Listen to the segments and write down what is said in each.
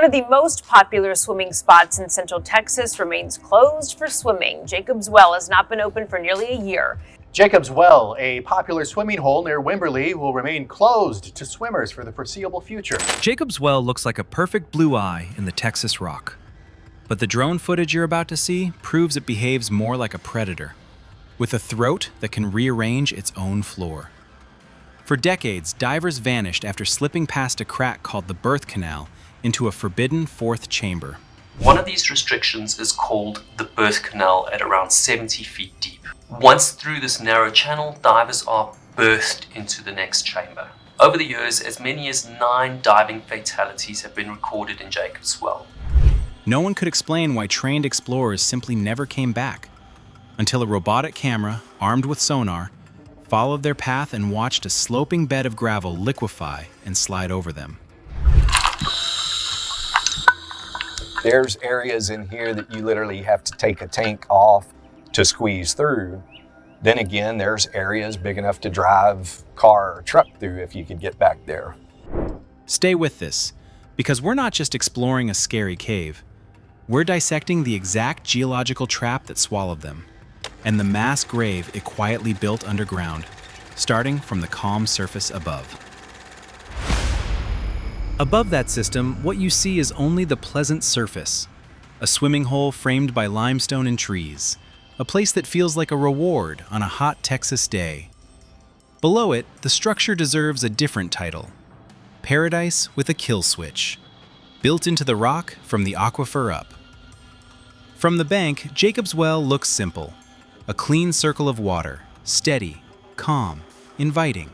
One of the most popular swimming spots in Central Texas remains closed for swimming. Jacob's Well has not been open for nearly a year. Jacob's Well, a popular swimming hole near Wimberley, will remain closed to swimmers for the foreseeable future. Jacob's Well looks like a perfect blue eye in the Texas rock. But the drone footage you're about to see proves it behaves more like a predator, with a throat that can rearrange its own floor. For decades, divers vanished after slipping past a crack called the birth canal into a forbidden fourth chamber. One of these restrictions is called the birth canal at around 70 feet deep. Once through this narrow channel, divers are birthed into the next chamber. Over the years, as many as 9 diving fatalities have been recorded in Jacob's Well. No one could explain why trained explorers simply never came back, until a robotic camera, armed with sonar, followed their path and watched a sloping bed of gravel liquefy and slide over them. There's areas in here that you literally have to take a tank off to squeeze through. Then again, there's areas big enough to drive car or truck through if you could get back there. Stay with this, because we're not just exploring a scary cave. We're dissecting the exact geological trap that swallowed them, and the mass grave it quietly built underground, starting from the calm surface above. Above that system, what you see is only the pleasant surface, a swimming hole framed by limestone and trees, a place that feels like a reward on a hot Texas day. Below it, the structure deserves a different title: Paradise with a Kill Switch, built into the rock from the aquifer up. From the bank, Jacob's Well looks simple: a clean circle of water, steady, calm, inviting.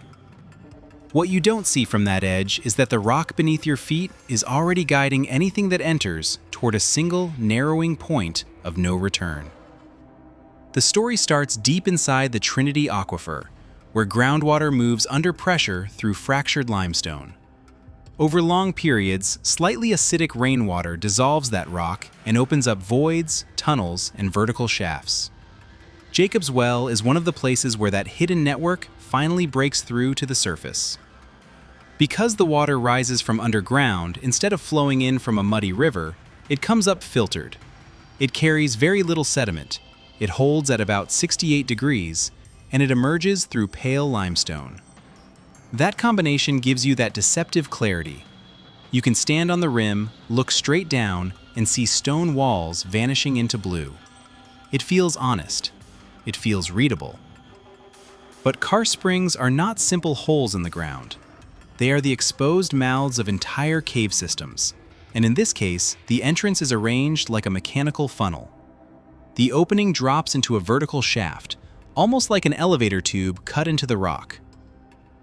What you don't see from that edge is that the rock beneath your feet is already guiding anything that enters toward a single, narrowing point of no return. The story starts deep inside the Trinity Aquifer, where groundwater moves under pressure through fractured limestone. Over long periods, slightly acidic rainwater dissolves that rock and opens up voids, tunnels, and vertical shafts. Jacob's Well is one of the places where that hidden network finally breaks through to the surface. Because the water rises from underground instead of flowing in from a muddy river, it comes up filtered. It carries very little sediment, it holds at about 68 degrees, and it emerges through pale limestone. That combination gives you that deceptive clarity. You can stand on the rim, look straight down, and see stone walls vanishing into blue. It feels honest. It feels readable. But karst springs are not simple holes in the ground. They are the exposed mouths of entire cave systems, and in this case, the entrance is arranged like a mechanical funnel. The opening drops into a vertical shaft, almost like an elevator tube cut into the rock.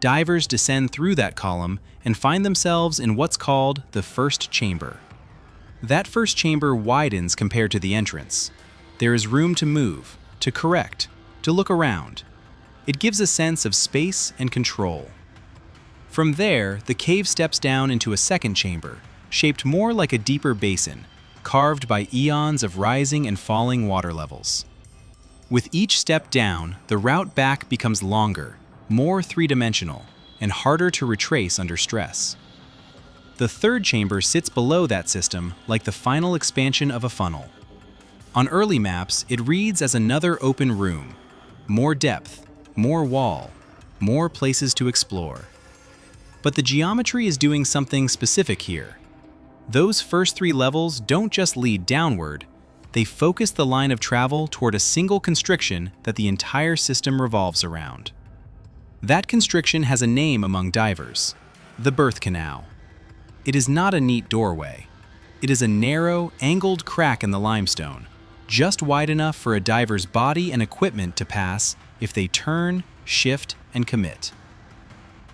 Divers descend through that column and find themselves in what's called the first chamber. That first chamber widens compared to the entrance. There is room to move, to correct, to look around. It gives a sense of space and control. From there, the cave steps down into a second chamber, shaped more like a deeper basin, carved by eons of rising and falling water levels. With each step down, the route back becomes longer, more three-dimensional, and harder to retrace under stress. The third chamber sits below that system like the final expansion of a funnel. On early maps, it reads as another open room, more depth, more wall, more places to explore. But the geometry is doing something specific here. Those first 3 levels don't just lead downward, they focus the line of travel toward a single constriction that the entire system revolves around. That constriction has a name among divers: the birth canal. It is not a neat doorway. It is a narrow, angled crack in the limestone, just wide enough for a diver's body and equipment to pass if they turn, shift, and commit.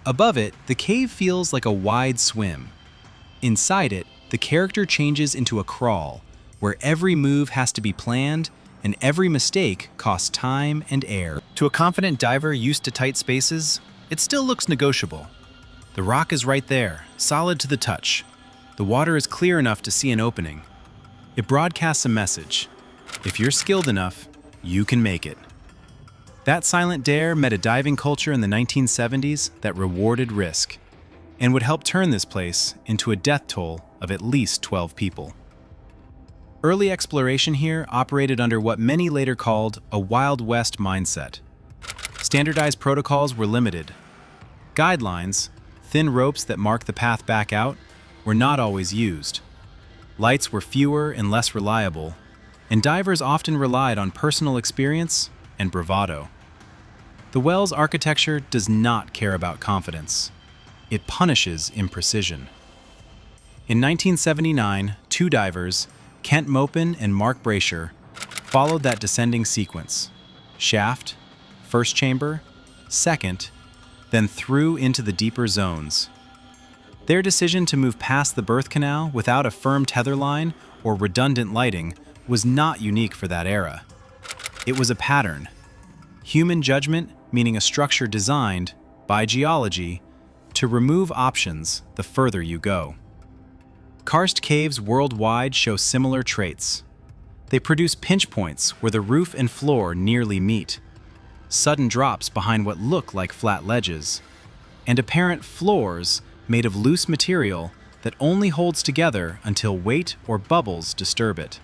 Above it, the cave feels like a wide swim. Inside it, the character changes into a crawl, where every move has to be planned and every mistake costs time and air. To a confident diver used to tight spaces, it still looks negotiable. The rock is right there, solid to the touch. The water is clear enough to see an opening. It broadcasts a message: if you're skilled enough, you can make it. That silent dare met a diving culture in the 1970s that rewarded risk, and would help turn this place into a death toll of at least 12 people. Early exploration here operated under what many later called a Wild West mindset. Standardized protocols were limited. Guidelines, thin ropes that mark the path back out, were not always used. Lights were fewer and less reliable, and divers often relied on personal experience and bravado. The well's architecture does not care about confidence. It punishes imprecision. In 1979, two divers, Kent Mopin and Mark Brasher, followed that descending sequence: shaft, first chamber, second, then through into the deeper zones. Their decision to move past the birth canal without a firm tether line or redundant lighting was not unique for that era. It was a pattern. Human judgment, meaning a structure designed, by geology, to remove options the further you go. Karst caves worldwide show similar traits. They produce pinch points where the roof and floor nearly meet, sudden drops behind what look like flat ledges, and apparent floors made of loose material that only holds together until weight or bubbles disturb it.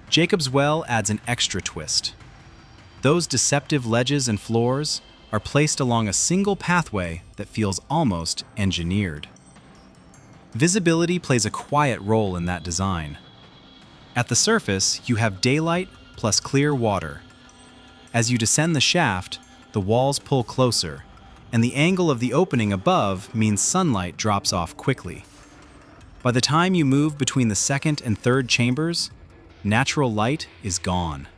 Jacob's Well adds an extra twist. Those deceptive ledges and floors are placed along a single pathway that feels almost engineered. Visibility plays a quiet role in that design. At the surface, you have daylight plus clear water. As you descend the shaft, the walls pull closer, and the angle of the opening above means sunlight drops off quickly. By the time you move between the second and third chambers, natural light is gone.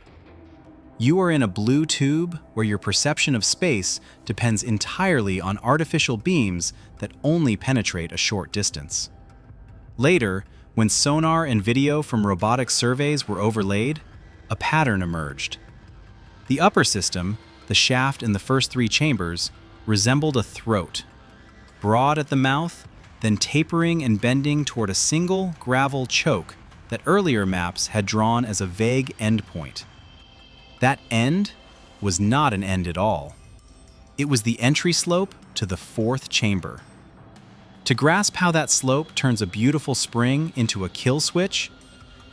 You are in a blue tube where your perception of space depends entirely on artificial beams that only penetrate a short distance. Later, when sonar and video from robotic surveys were overlaid, a pattern emerged. The upper system, the shaft and the first three chambers, resembled a throat, broad at the mouth, then tapering and bending toward a single gravel choke that earlier maps had drawn as a vague endpoint. That end was not an end at all. It was the entry slope to the fourth chamber. To grasp how that slope turns a beautiful spring into a kill switch,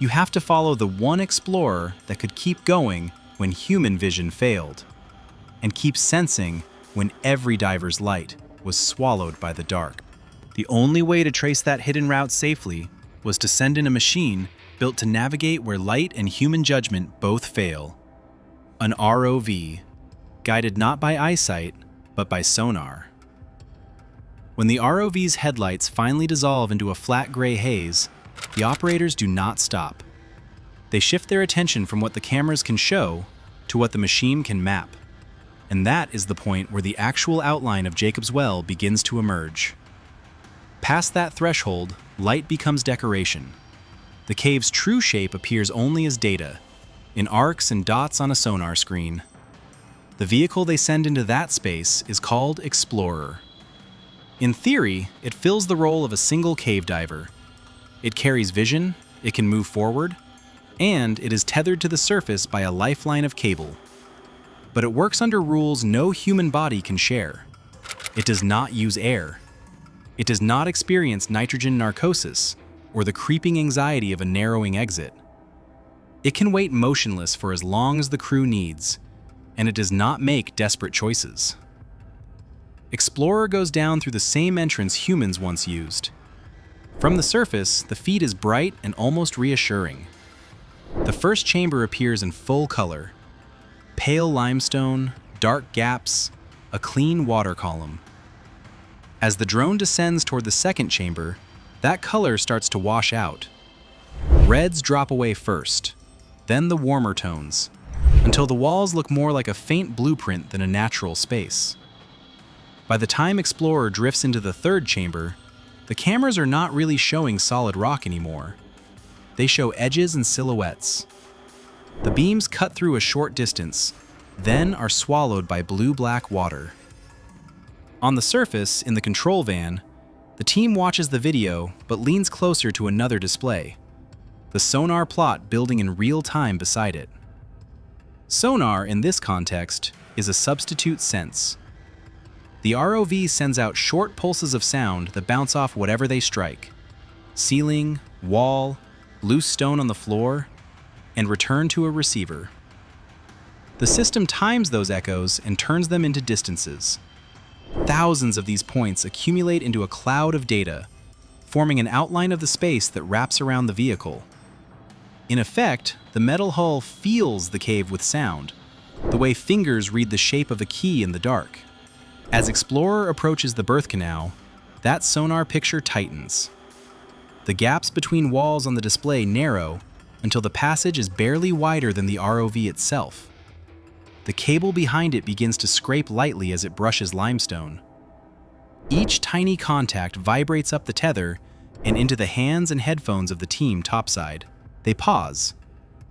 you have to follow the one explorer that could keep going when human vision failed, and keep sensing when every diver's light was swallowed by the dark. The only way to trace that hidden route safely was to send in a machine built to navigate where light and human judgment both fail. An ROV, guided not by eyesight, but by sonar. When the ROV's headlights finally dissolve into a flat gray haze, the operators do not stop. They shift their attention from what the cameras can show to what the machine can map. And that is the point where the actual outline of Jacob's Well begins to emerge. Past that threshold, light becomes decoration. The cave's true shape appears only as data, in arcs and dots on a sonar screen. The vehicle they send into that space is called Explorer. In theory, it fills the role of a single cave diver. It carries vision, it can move forward, and it is tethered to the surface by a lifeline of cable. But it works under rules no human body can share. It does not use air. It does not experience nitrogen narcosis or the creeping anxiety of a narrowing exit. It can wait motionless for as long as the crew needs, and it does not make desperate choices. Explorer goes down through the same entrance humans once used. From the surface, the feed is bright and almost reassuring. The first chamber appears in full color. Pale limestone, dark gaps, a clean water column. As the drone descends toward the second chamber, that color starts to wash out. Reds drop away first, then the warmer tones, until the walls look more like a faint blueprint than a natural space. By the time Explorer drifts into the third chamber, the cameras are not really showing solid rock anymore. They show edges and silhouettes. The beams cut through a short distance, then are swallowed by blue-black water. On the surface, in the control van, the team watches the video but leans closer to another display, the sonar plot building in real time beside it. Sonar, in this context, is a substitute sense. The ROV sends out short pulses of sound that bounce off whatever they strike. ceiling, wall, loose stone on the floor, and return to a receiver. The system times those echoes and turns them into distances. Thousands of these points accumulate into a cloud of data, forming an outline of the space that wraps around the vehicle. In effect, the metal hull feels the cave with sound, the way fingers read the shape of a key in the dark. As Explorer approaches the birth canal, that sonar picture tightens. The gaps between walls on the display narrow until the passage is barely wider than the ROV itself. The cable behind it begins to scrape lightly as it brushes limestone. Each tiny contact vibrates up the tether and into the hands and headphones of the team topside. They pause,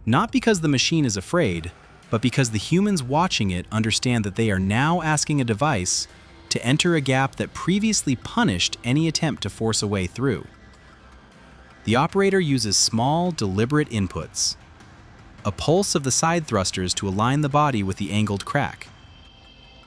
not because the machine is afraid, but because the humans watching it understand that they are now asking a device to enter a gap that previously punished any attempt to force a way through. The operator uses small, deliberate inputs. A pulse of the side thrusters to align the body with the angled crack.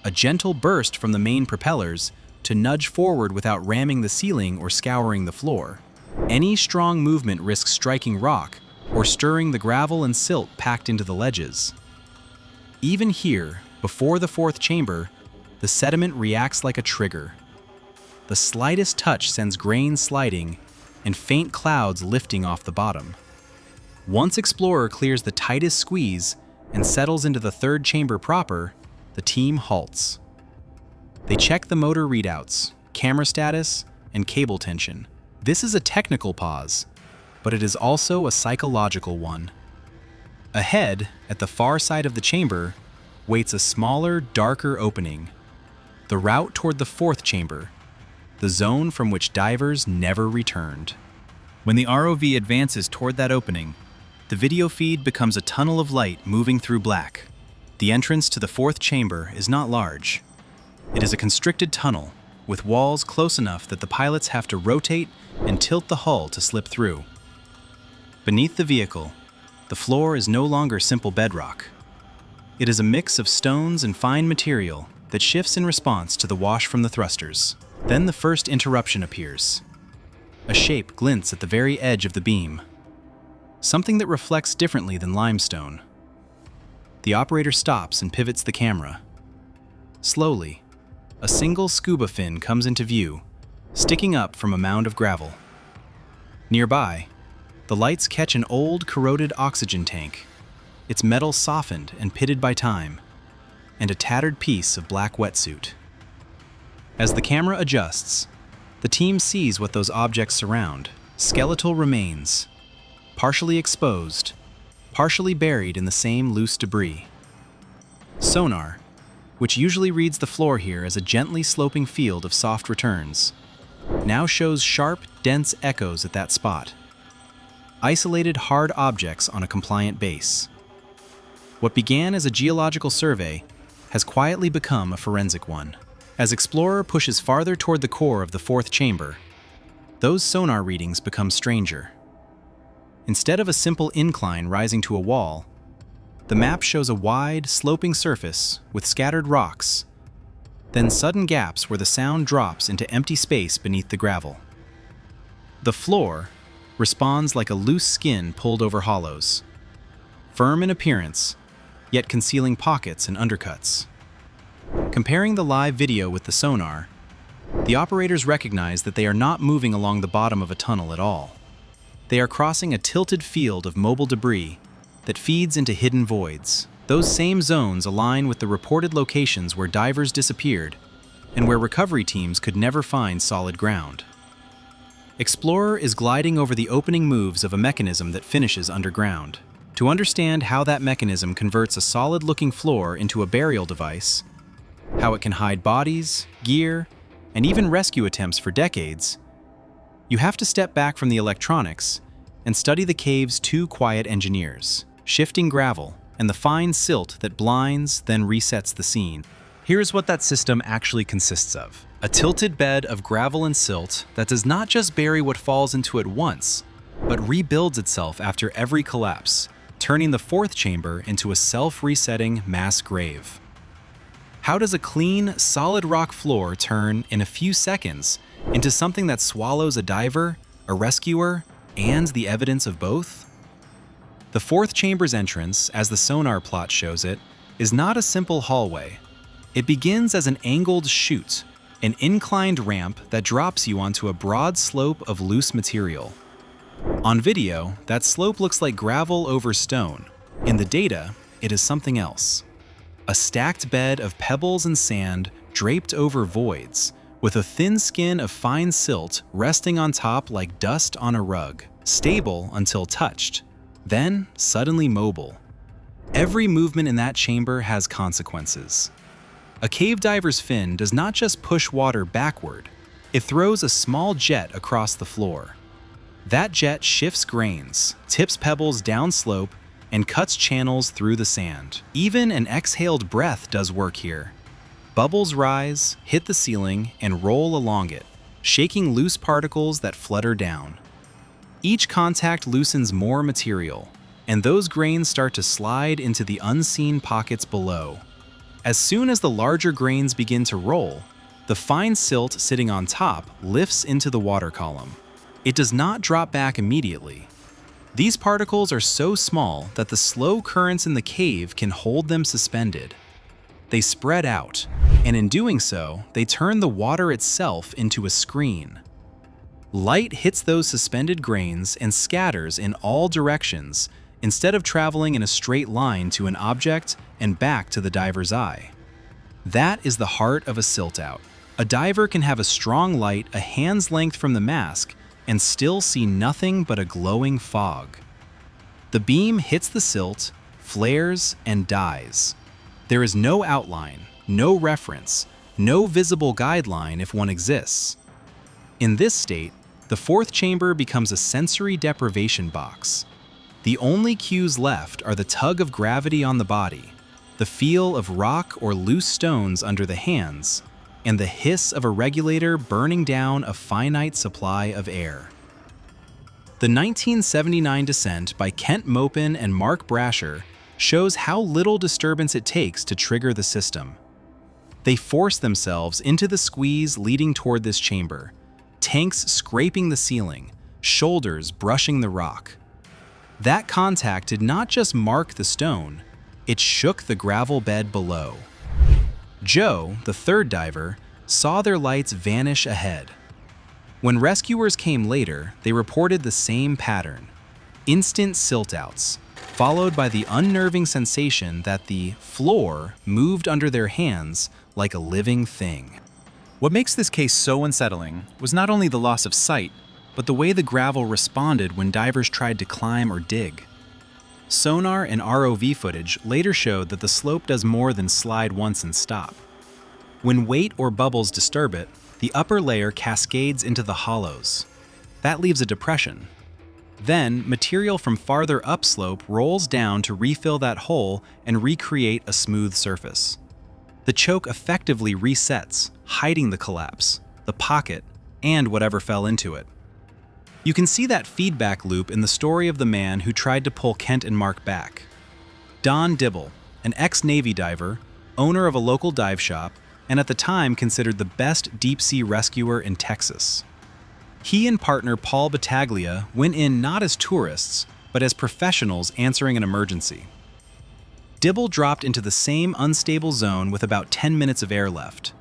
A gentle burst from the main propellers to nudge forward without ramming the ceiling or scouring the floor. Any strong movement risks striking rock or stirring the gravel and silt packed into the ledges. Even here, before the fourth chamber, the sediment reacts like a trigger. The slightest touch sends grains sliding and faint clouds lifting off the bottom. Once Explorer clears the tightest squeeze and settles into the third chamber proper, the team halts. They check the motor readouts, camera status, and cable tension. This is a technical pause, but it is also a psychological one. Ahead, at the far side of the chamber, waits a smaller, darker opening. The route toward the fourth chamber, the zone from which divers never returned. When the ROV advances toward that opening, the video feed becomes a tunnel of light moving through black. The entrance to the fourth chamber is not large. It is a constricted tunnel, with walls close enough that the pilots have to rotate and tilt the hull to slip through. Beneath the vehicle, the floor is no longer simple bedrock. It is a mix of stones and fine material that shifts in response to the wash from the thrusters. Then the first interruption appears. A shape glints at the very edge of the beam, something that reflects differently than limestone. The operator stops and pivots the camera. Slowly, a single scuba fin comes into view, sticking up from a mound of gravel. Nearby, the lights catch an old, corroded oxygen tank, its metal softened and pitted by time, and a tattered piece of black wetsuit. As the camera adjusts, the team sees what those objects surround: skeletal remains, partially exposed, partially buried in the same loose debris. Sonar, which usually reads the floor here as a gently sloping field of soft returns, now shows sharp, dense echoes at that spot. Isolated hard objects on a compliant base. What began as a geological survey has quietly become a forensic one. As Explorer pushes farther toward the core of the fourth chamber, those sonar readings become stranger. Instead of a simple incline rising to a wall, the map shows a wide, sloping surface with scattered rocks, then sudden gaps where the sound drops into empty space beneath the gravel. The floor responds like a loose skin pulled over hollows, firm in appearance, yet concealing pockets and undercuts. Comparing the live video with the sonar, the operators recognize that they are not moving along the bottom of a tunnel at all. They are crossing a tilted field of mobile debris that feeds into hidden voids. Those same zones align with the reported locations where divers disappeared and where recovery teams could never find solid ground. Explorer is gliding over the opening moves of a mechanism that finishes underground. To understand how that mechanism converts a solid-looking floor into a burial device, how it can hide bodies, gear, and even rescue attempts for decades, you have to step back from the electronics and study the cave's two quiet engineers, shifting gravel and the fine silt that blinds, then resets the scene. Here's what that system actually consists of: a tilted bed of gravel and silt that does not just bury what falls into it once, but rebuilds itself after every collapse, turning the fourth chamber into a self-resetting mass grave. How does a clean, solid rock floor turn in a few seconds into something that swallows a diver, a rescuer, and the evidence of both? The fourth chamber's entrance, as the sonar plot shows it, is not a simple hallway. It begins as an angled chute, an inclined ramp that drops you onto a broad slope of loose material. On video, that slope looks like gravel over stone. In the data, it is something else. A stacked bed of pebbles and sand draped over voids, with a thin skin of fine silt resting on top like dust on a rug, stable until touched, then suddenly mobile. Every movement in that chamber has consequences. A cave diver's fin does not just push water backward, it throws a small jet across the floor. That jet shifts grains, tips pebbles downslope, and cuts channels through the sand. Even an exhaled breath does work here. Bubbles rise, hit the ceiling, and roll along it, shaking loose particles that flutter down. Each contact loosens more material, and those grains start to slide into the unseen pockets below. As soon as the larger grains begin to roll, the fine silt sitting on top lifts into the water column. It does not drop back immediately. These particles are so small that the slow currents in the cave can hold them suspended. They spread out, and in doing so, they turn the water itself into a screen. Light hits those suspended grains and scatters in all directions instead of traveling in a straight line to an object and back to the diver's eye. That is the heart of a silt-out. A diver can have a strong light a hand's length from the mask and still see nothing but a glowing fog. The beam hits the silt, flares, and dies. There is no outline, no reference, no visible guideline if one exists. In this state, the fourth chamber becomes a sensory deprivation box. The only cues left are the tug of gravity on the body, the feel of rock or loose stones under the hands, and the hiss of a regulator burning down a finite supply of air. The 1979 descent by Kent Mopin and Mark Brasher shows how little disturbance it takes to trigger the system. They force themselves into the squeeze leading toward this chamber, tanks scraping the ceiling, shoulders brushing the rock. That contact did not just mark the stone, it shook the gravel bed below. Joe, the third diver, saw their lights vanish ahead. When rescuers came later, they reported the same pattern: instant silt-outs, followed by the unnerving sensation that the floor moved under their hands like a living thing. What makes this case so unsettling was not only the loss of sight, but the way the gravel responded when divers tried to climb or dig. Sonar and ROV footage later showed that the slope does more than slide once and stop. When weight or bubbles disturb it, the upper layer cascades into the hollows. That leaves a depression. Then, material from farther upslope rolls down to refill that hole and recreate a smooth surface. The choke effectively resets, hiding the collapse, the pocket, and whatever fell into it. You can see that feedback loop in the story of the man who tried to pull Kent and Mark back. Don Dibble, an ex-Navy diver, owner of a local dive shop, and at the time considered the best deep-sea rescuer in Texas. He and partner Paul Battaglia went in not as tourists, but as professionals answering an emergency. Dibble dropped into the same unstable zone with about 10 minutes of air left,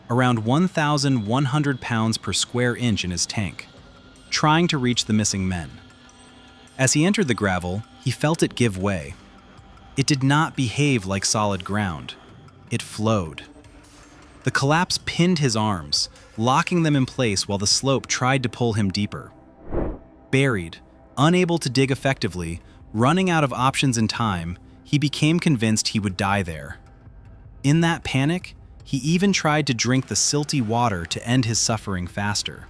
around 1,100 pounds per square inch in his tank, trying to reach the missing men. As he entered the gravel, he felt it give way. It did not behave like solid ground. It flowed. The collapse pinned his arms, locking them in place while the slope tried to pull him deeper. Buried, unable to dig effectively, running out of options and time, he became convinced he would die there. In that panic, he even tried to drink the silty water to end his suffering faster.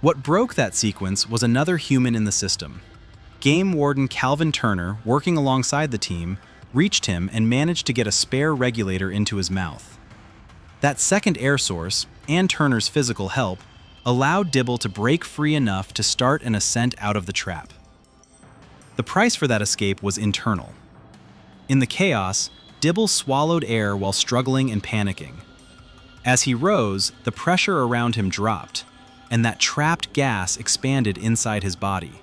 What broke that sequence was another human in the system. Game warden Calvin Turner, working alongside the team, reached him and managed to get a spare regulator into his mouth. That second air source, and Turner's physical help, allowed Dibble to break free enough to start an ascent out of the trap. The price for that escape was internal. In the chaos, Dibble swallowed air while struggling and panicking. As he rose, the pressure around him dropped. and that trapped gas expanded inside his body.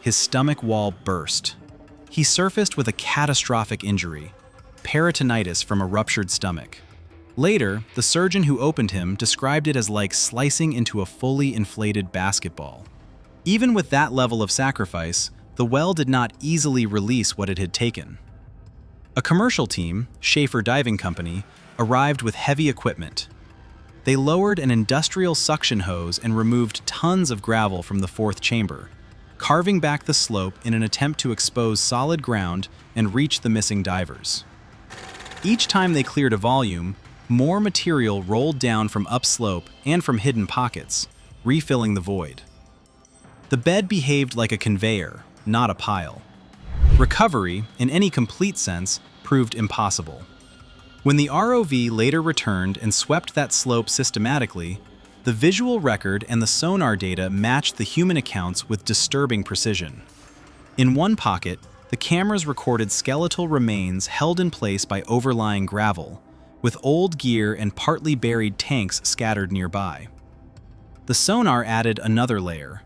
His stomach wall burst. He surfaced with a catastrophic injury, peritonitis from a ruptured stomach. Later, the surgeon who opened him described it as like slicing into a fully inflated basketball. Even with that level of sacrifice, the well did not easily release what it had taken. A commercial team, Schaefer Diving Company, arrived with heavy equipment. They lowered an industrial suction hose and removed tons of gravel from the fourth chamber, carving back the slope in an attempt to expose solid ground and reach the missing divers. Each time they cleared a volume, more material rolled down from upslope and from hidden pockets, refilling the void. The bed behaved like a conveyor, not a pile. Recovery, in any complete sense, proved impossible. When the ROV later returned and swept that slope systematically, the visual record and the sonar data matched the human accounts with disturbing precision. In one pocket, the cameras recorded skeletal remains held in place by overlying gravel, with old gear and partly buried tanks scattered nearby. The sonar added another layer,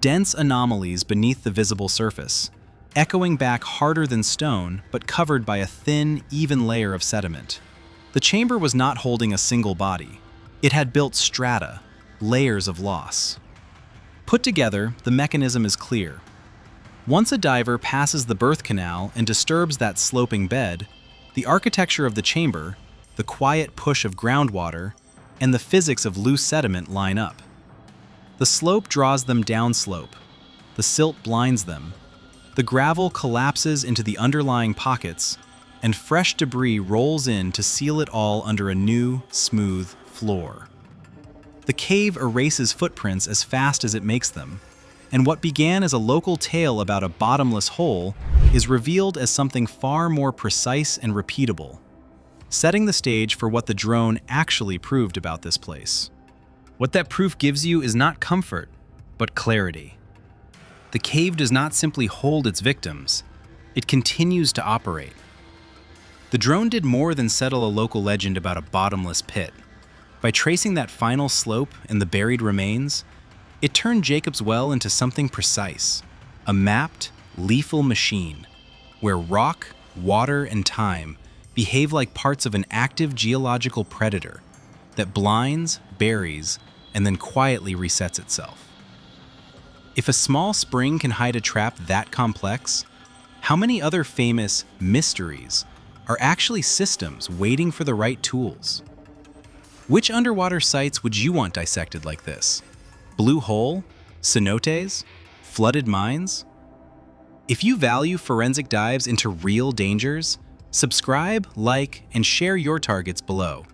dense anomalies beneath the visible surface, echoing back harder than stone but covered by a thin, even layer of sediment. The chamber was not holding a single body. It had built strata, layers of loss. Put together, the mechanism is clear. Once a diver passes the birth canal and disturbs that sloping bed, the architecture of the chamber, the quiet push of groundwater, and the physics of loose sediment line up. The slope draws them downslope. The silt blinds them. The gravel collapses into the underlying pockets, and fresh debris rolls in to seal it all under a new, smooth floor. The cave erases footprints as fast as it makes them, and what began as a local tale about a bottomless hole is revealed as something far more precise and repeatable, setting the stage for what the drone actually proved about this place. What that proof gives you is not comfort, but clarity. The cave does not simply hold its victims, it continues to operate. The drone did more than settle a local legend about a bottomless pit. By tracing that final slope and the buried remains, it turned Jacob's Well into something precise, a mapped, lethal machine, where rock, water, and time behave like parts of an active geological predator that blinds, buries, and then quietly resets itself. If a small spring can hide a trap that complex, how many other famous mysteries are actually systems waiting for the right tools? Which underwater sites would you want dissected like this? Blue hole? Cenotes? Flooded mines? If you value forensic dives into real dangers, subscribe, like, and share your targets below.